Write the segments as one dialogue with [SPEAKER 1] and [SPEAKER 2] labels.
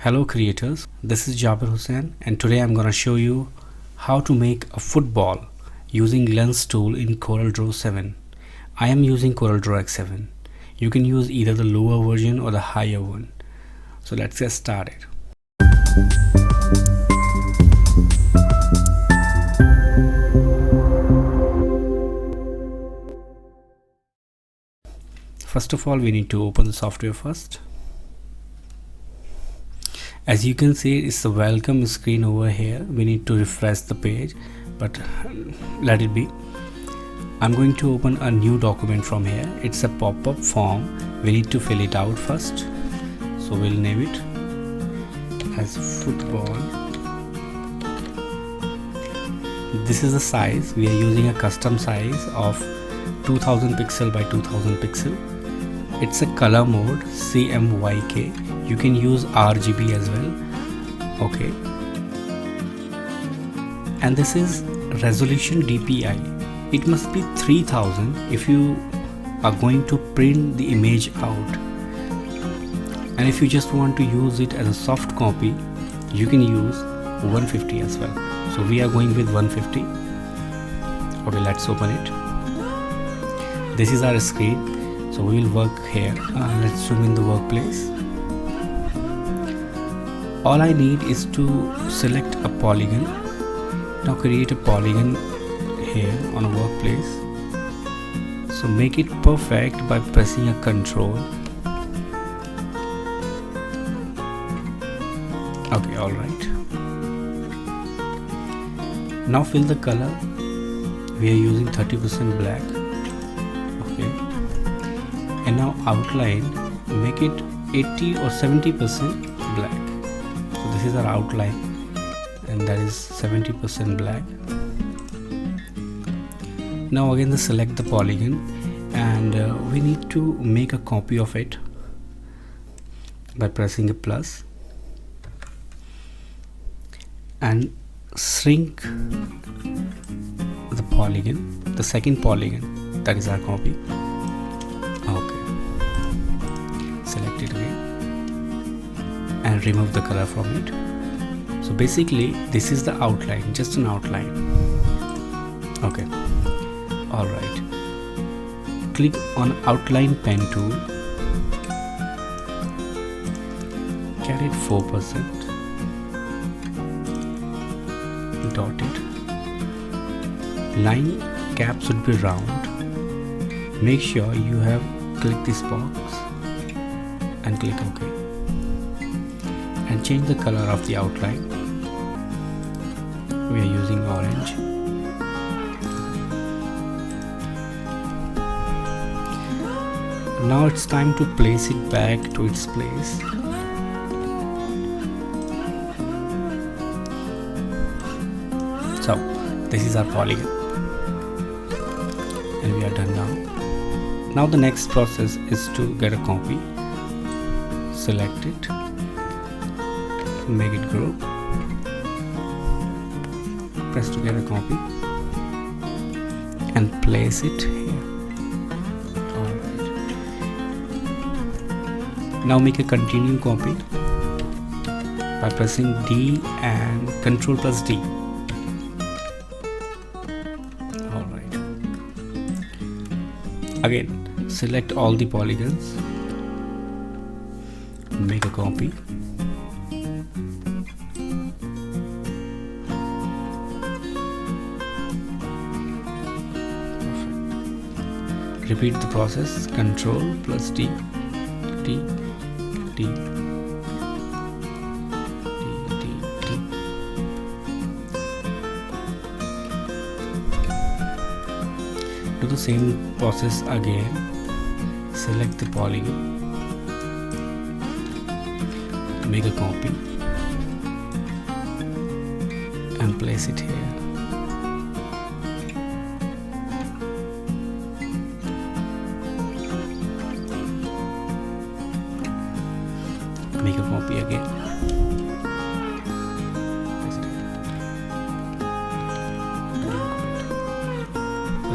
[SPEAKER 1] Hello creators, this is Jabir Hussain and today I'm gonna show you how to make a football using lens tool in CorelDraw 7. I am using CorelDraw X7. You can use either the lower version or the higher one. So let's get started. First of all, we need to open the software first. As you can see, it's the welcome screen over here. We need to refresh the page, but let it be. I'm going to open a new document from here. It's a pop-up form. We need to fill it out first. So we'll name it as football. This is the size. We are using a custom size of 2000 pixel by 2000 pixel. It's a color mode CMYK. You can use RGB as well. Okay. And this is resolution DPI. It must be 3000 if you are going to print the image out. And if you just want to use it as a soft copy, you can use 150 as well. So we are going with 150. Okay, let's open it. This is our screen. So we will work here. Let's zoom in the workplace. All I need is to select a polygon. Now create a polygon here on a workplace. So make it perfect by pressing a Ctrl. Okay, alright. Now fill the color. We are using 30% black. Okay. And now outline, make it 80 or 70% black. So this is our outline and that is 70% black. Now again select the polygon and we need to make a copy of it by pressing a plus and shrink the polygon, the second polygon, that is our copy. Okay. Select it again and remove the color from it. So basically this is the outline, just an outline. Okay, alright. Click on outline pen tool, carry it 4%, dot it. Line cap should be round. Make sure you have clicked this box and click OK and change the color of the outline. We are using orange. Now it's time to place it back to its place. So this is our polygon and we are done now. Now the next process is to get a copy. Select it, make it grow, press to get a copy and place it here. Alright. Now make a continue copy by pressing D and Ctrl plus D. Alright. Again, select all the polygons, make a copy, perfect. Repeat the process, Ctrl plus D, D, D, D, D, D. Do the same process again. Select the polygon, make a copy and place it here. Make a copy again.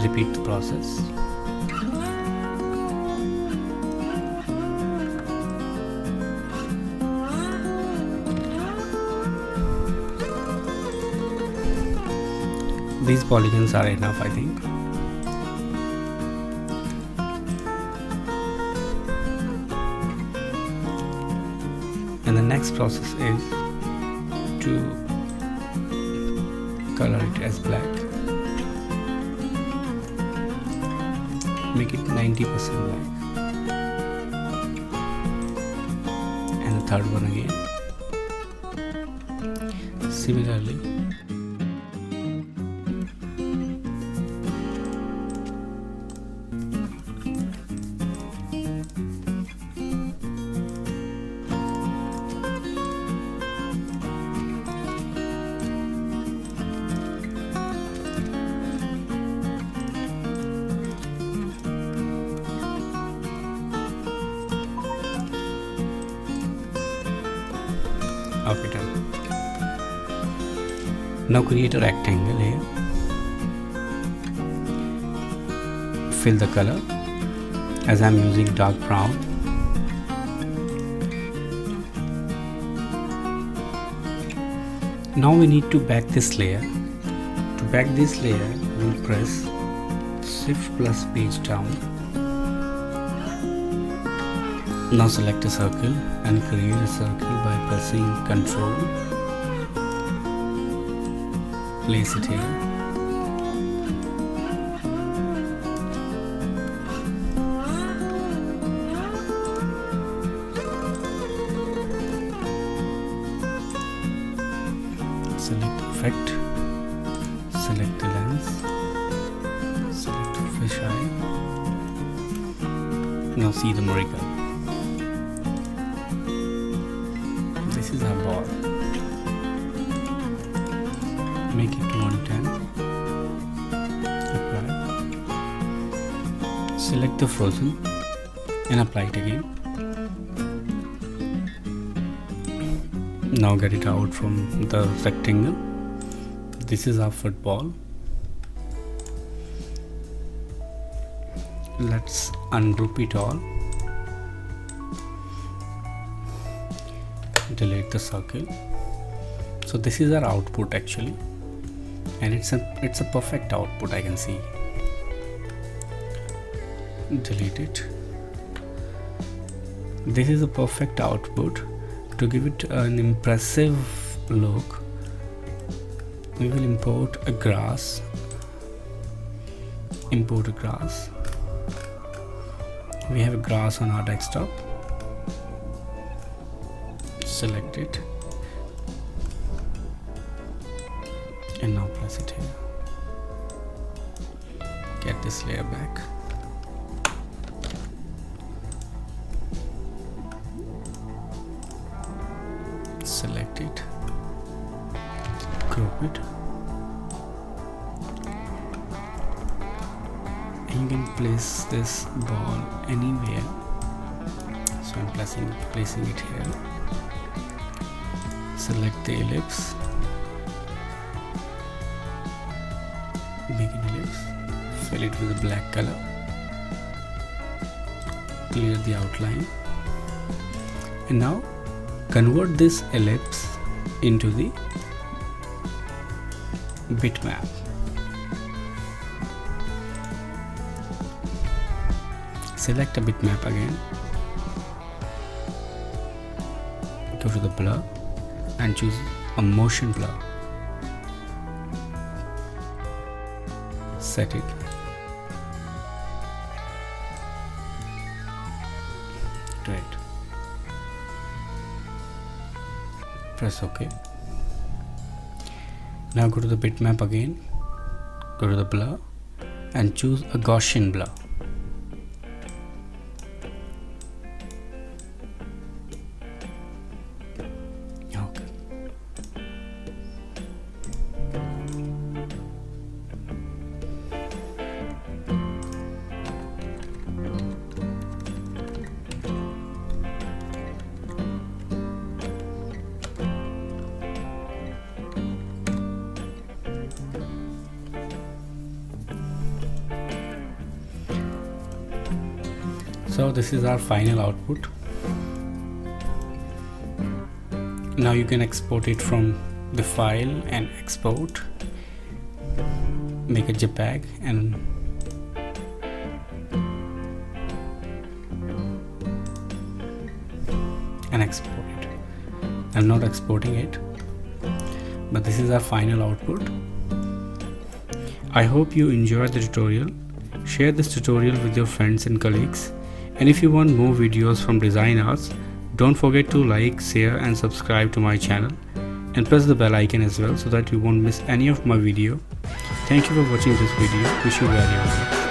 [SPEAKER 1] Repeat the process. These polygons are enough, I think. And the next process is to color it as black. Make it 90% black. And the third one again. Similarly. Okay, done. Now create a rectangle here. Fill the color, as I am using dark brown. Now we need to back this layer. To back this layer, we'll press Shift plus page down. Now select a circle and create a circle by pressing Ctrl. Place it here. Select effect. Select the lens. Select fisheye. Now see the miracle. This is our ball. Make it 110. Apply. Select the frozen and apply it again. Now get it out from the rectangle. This is our football. Let's ungroup it all. Delete the circle. So this is our output actually, and it's a perfect output, I can see. Delete it. This is a perfect output. To give it an impressive look, we will import a grass. Import a grass. We have a grass on our desktop. Select it and now press it here. Get this layer back. Select it, crop it, and you can place this ball anywhere. So I'm placing it here. Select the ellipse, make an ellipse, fill it with a black color, clear the outline, and now convert this ellipse into the bitmap. Select a bitmap again, go to the blur and choose a motion blur. Set it. Great. Press OK. Now go to the bitmap again, go to the blur and choose a Gaussian blur. Okay. So this is our final output. Now you can export it from the file and export. make a JPEG and export it. I'm not exporting it, but this is our final output. I hope you enjoyed the tutorial. Share this tutorial with your friends and colleagues, and if you want more videos from Design Arts, don't forget to like, share and subscribe to my channel, and press the bell icon as well so that you won't miss any of my video. Thank you for watching this video. Wish you very well.